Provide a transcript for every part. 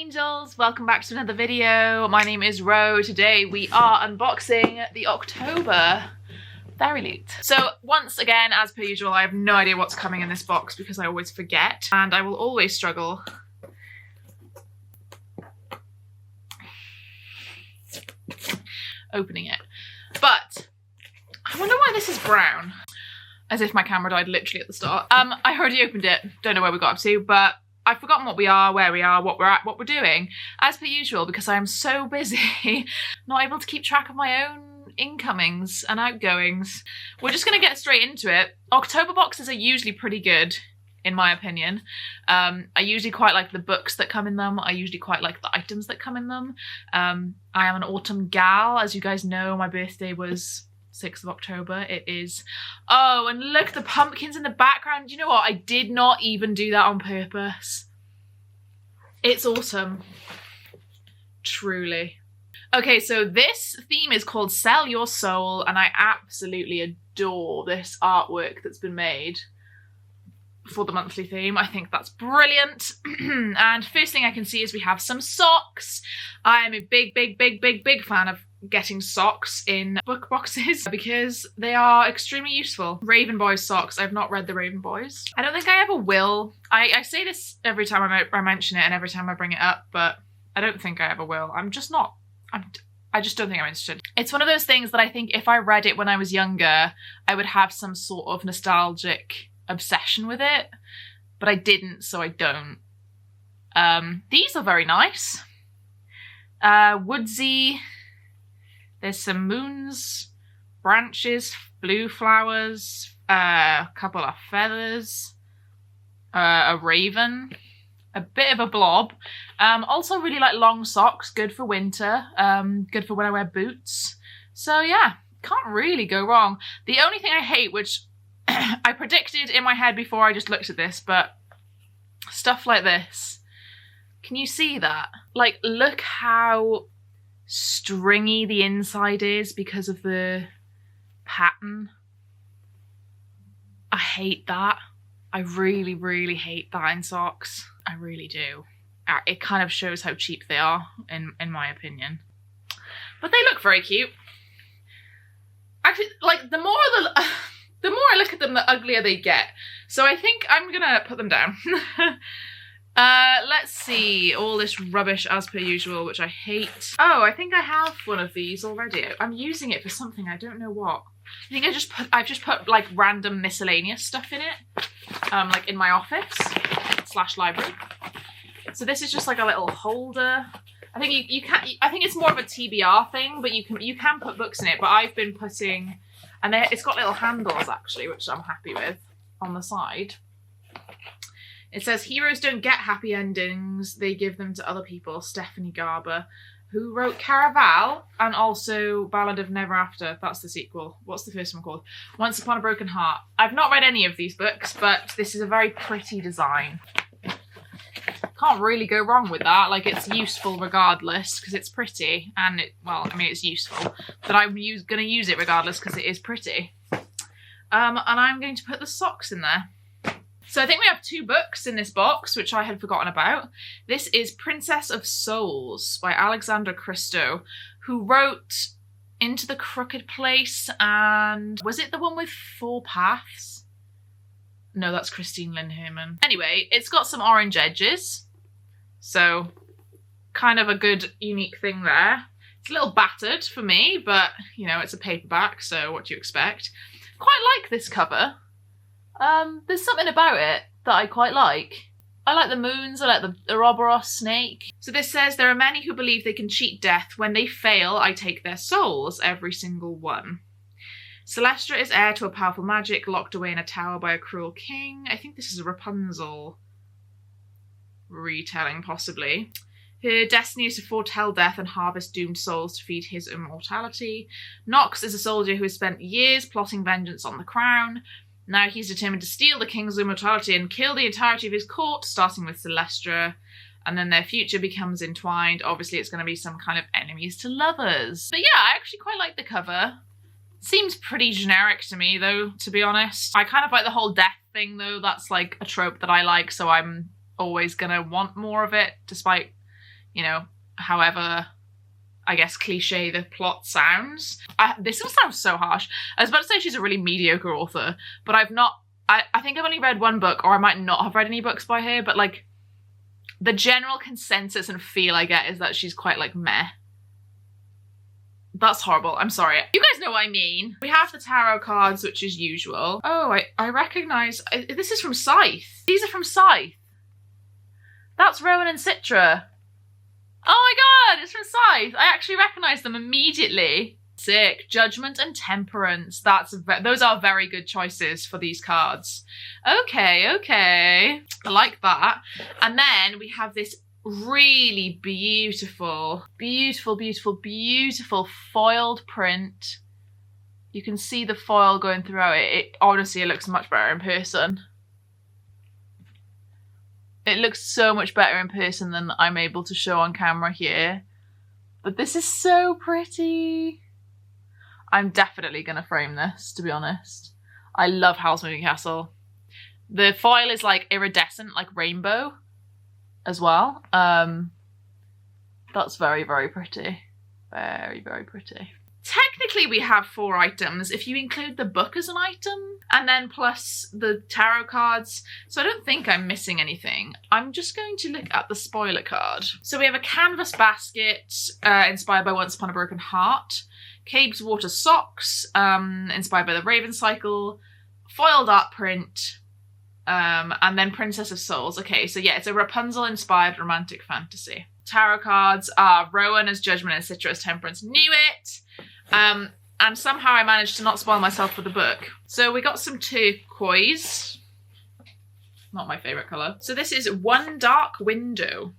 angels, welcome back to another video. My name is Ro. Today we are unboxing the October Fairy Loot. So once again, as per usual, I have no idea what's coming in this box because I always forget and I will always struggle opening it. But I wonder why this is brown. As if my camera died literally at the start. I already opened it, don't know where we got up to, but I've forgotten what we are, where we are, what we're at, what we're doing, as per usual, because I am so busy, not able to keep track of my own incomings and outgoings. We're just going to get straight into it. October boxes are usually pretty good, in my opinion. I usually quite like the books that come in them. I usually quite like the items that come in them. I am an autumn gal. As you guys know, my birthday was 6th of October. It is. Oh, and look, the pumpkins in the background. You know what? I did not even do that on purpose. It's autumn. Truly. Okay, so this theme is called Sell Your Soul, and I absolutely adore this artwork that's been made for the monthly theme. I think that's brilliant. And first thing I can see is we have some socks. I am a big fan of getting socks in book boxes because they are extremely useful. Raven Boys socks. I've not read the Raven Boys. I don't think I ever will. I say this every time I mention it and every time I bring it up, but I don't think I ever will. I just don't think I'm interested. It's one of those things that I think if I read it when I was younger, I would have some sort of nostalgic obsession with it, but I didn't, so I don't. These are very nice. Woodsy. There's some moons, branches, blue flowers, a couple of feathers, a raven, a bit of a blob. Also really like long socks, good for winter, good for when I wear boots. So yeah, can't really go wrong. The only thing I hate, which I predicted in my head before I just looked at this, but stuff like this. Can you see that? Like, look how stringy the inside is because of the pattern. I hate that. I really hate that in socks. I really do. It kind of shows how cheap they are, in my opinion. But they look very cute. Actually, like, the more I look at them, the uglier they get. So I think I'm gonna put them down. Let's see, all this rubbish as per usual, which I hate. Oh, I think I have one of these already. I'm using it for something, I don't know what. I think I've just put like random miscellaneous stuff in it, like in my office / library. So this is just like a little holder. I think I think it's more of a TBR thing, but you can put books in it. But I've been putting, and it's got little handles actually, which I'm happy with on the side. It says, heroes don't get happy endings, they give them to other people. Stephanie Garber, who wrote Caraval and also Ballad of Never After. That's the sequel. What's the first one called? Once Upon a Broken Heart. I've not read any of these books, but this is a very pretty design. Can't really go wrong with that. Like, it's useful regardless because it's pretty, and it's useful. But I'm going to use it regardless because it is pretty. And I'm going to put the socks in there. So I think we have two books in this box, which I had forgotten about. This is Princess of Souls by Alexandra Christo, who wrote Into the Crooked Place and... was it the one with 4 Paths? No, that's Christine Lynn Herman. Anyway, it's got some orange edges. So kind of a good, unique thing there. It's a little battered for me, but, you know, it's a paperback, so what do you expect? Quite like this cover. There's something about it that I quite like. I like the moons, I like the Ouroboros snake. So this says, there are many who believe they can cheat death. When they fail, I take their souls, every single one. Celestra is heir to a powerful magic, locked away in a tower by a cruel king. I think this is a Rapunzel retelling, possibly. Her destiny is to foretell death and harvest doomed souls to feed his immortality. Nox is a soldier who has spent years plotting vengeance on the crown. Now he's determined to steal the king's immortality and kill the entirety of his court, starting with Celestra, and then their future becomes entwined. Obviously, it's going to be some kind of enemies to lovers. But yeah, I actually quite like the cover. Seems pretty generic to me, though, to be honest. I kind of like the whole death thing, though. That's like a trope that I like, so I'm always going to want more of it, despite, you know, however, I guess, cliche the plot sounds. This will sound so harsh. I was about to say she's a really mediocre author, but I think I've only read one book, or I might not have read any books by her, but like the general consensus and feel I get is that she's quite like meh. That's horrible. I'm sorry. You guys know what I mean. We have the tarot cards, which is usual. Oh, I recognise. This is from Scythe. These are from Scythe. That's Rowan and Citra. Oh my god, it's from Scythe. I actually recognise them immediately. Sick. Judgment and Temperance. Those are very good choices for these cards. Okay, okay. I like that. And then we have this really beautiful, beautiful, beautiful, beautiful foiled print. You can see the foil going throughout it. Honestly, it looks much better in person. It looks so much better in person than I'm able to show on camera here. But this is so pretty. I'm definitely going to frame this, to be honest. I love Howl's Moving Castle. The foil is like iridescent, like rainbow as well. That's very, very pretty. Very, very pretty. Technically we have 4 items if you include the book as an item, and then plus the tarot cards. So I don't think I'm missing anything. I'm just going to look at the spoiler card. So we have a canvas basket inspired by Once Upon a Broken Heart. Cabe's Water Socks, inspired by the Raven Cycle. Foiled art print. And then Princess of Souls. Okay, so yeah, it's a Rapunzel-inspired romantic fantasy. Tarot cards are Rowan as Judgment and Citra as Temperance. Knew it! And somehow I managed to not spoil myself with the book. So we got some turquoise. Not my favourite colour. So this is One Dark Window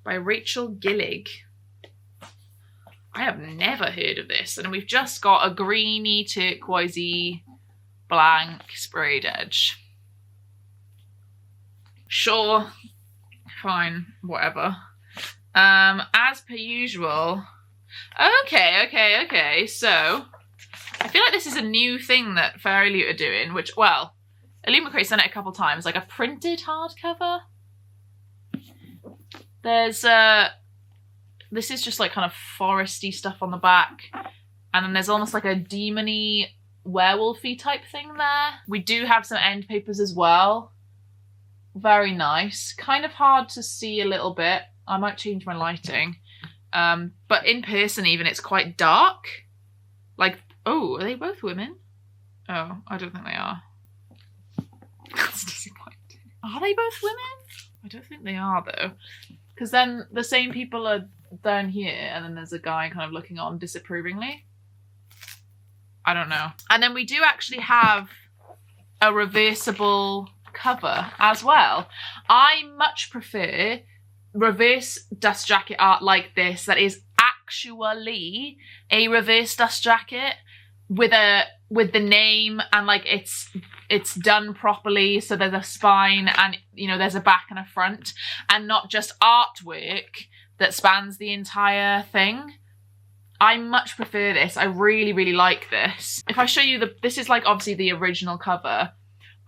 by Rachel Gillig. I have never heard of this. And we've just got a greeny, turquoisey, blank sprayed edge. Sure, fine, whatever. As per usual. Okay. So I feel like this is a new thing that FAIRYLOOT are doing, which, well, Illumicrate's done it a couple times, like a printed hardcover. There's this is just like kind of foresty stuff on the back, and then there's almost like a demony werewolfy type thing there. We do have some end papers as well. Very nice. Kind of hard to see a little bit. I might change my lighting. But in person even, it's quite dark. Like, oh, are they both women? Oh, I don't think they are. That's disappointing. Are they both women? I don't think they are, though. Because then the same people are down here, and then there's a guy kind of looking on disapprovingly. I don't know. And then we do actually have a reversible cover as well. I much prefer reverse dust jacket art like this that is actually a reverse dust jacket with the name, and like it's done properly, so there's a spine and, you know, there's a back and a front, and not just artwork that spans the entire thing. I much prefer this. I really, really like this. If I show you this is like obviously the original cover.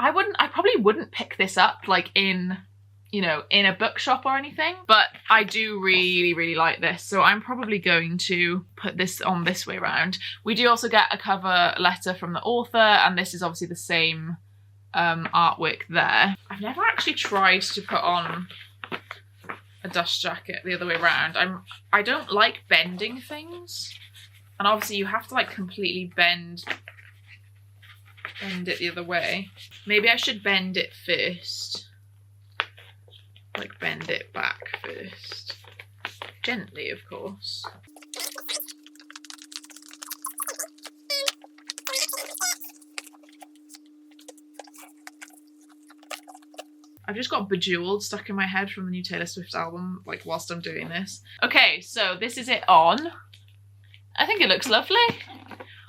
I probably wouldn't pick this up like in, you know, in a bookshop or anything, but I do really, really like this. So I'm probably going to put this on this way around. We do also get a cover letter from the author, and this is obviously the same artwork there. I've never actually tried to put on a dust jacket the other way around. I don't like bending things, and obviously you have to like completely bend it the other way. Maybe I should bend it first. Like bend it back first. Gently, of course. I've just got Bejeweled stuck in my head from the new Taylor Swift album, like whilst I'm doing this. Okay, so this is it on. I think it looks lovely.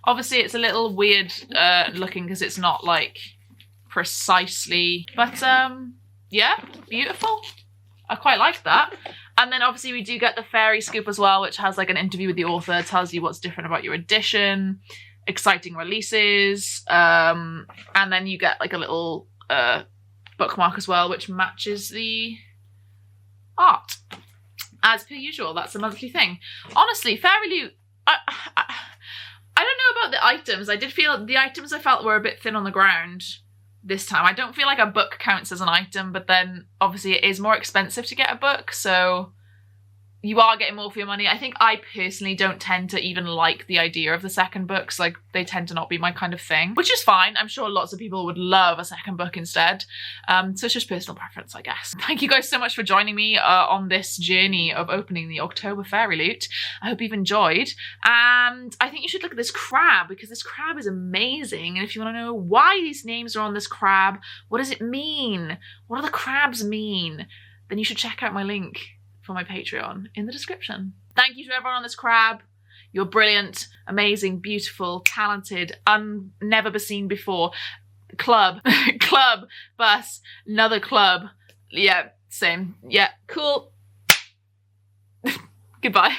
Obviously it's a little weird looking because it's not like precisely, but yeah, beautiful. I quite like that. And then obviously we do get the fairy scoop as well, which has like an interview with the author, tells you what's different about your edition, exciting releases, and then you get like a little bookmark as well, which matches the art. as per usual. That's a monthly thing. Honestly, Fairy Loot, I don't know about the items. I did feel the items I felt were a bit thin on the ground this time. I don't feel like a book counts as an item, but then obviously it is more expensive to get a book, so you are getting more for your money. I think I personally don't tend to even like the idea of the second books. Like, they tend to not be my kind of thing, which is fine. I'm sure lots of people would love a second book instead. So it's just personal preference, I guess. Thank you guys so much for joining me on this journey of opening the October Fairy Loot. I hope you've enjoyed. And I think you should look at this crab, because this crab is amazing. And if you want to know why these names are on this crab, what does it mean? What do the crabs mean? Then you should check out my link for my Patreon in the description. Thank you to everyone on this crab. You're brilliant, amazing, beautiful, talented, never seen before. Club, club, bus, another club. Yeah, same. Yeah, cool. Goodbye.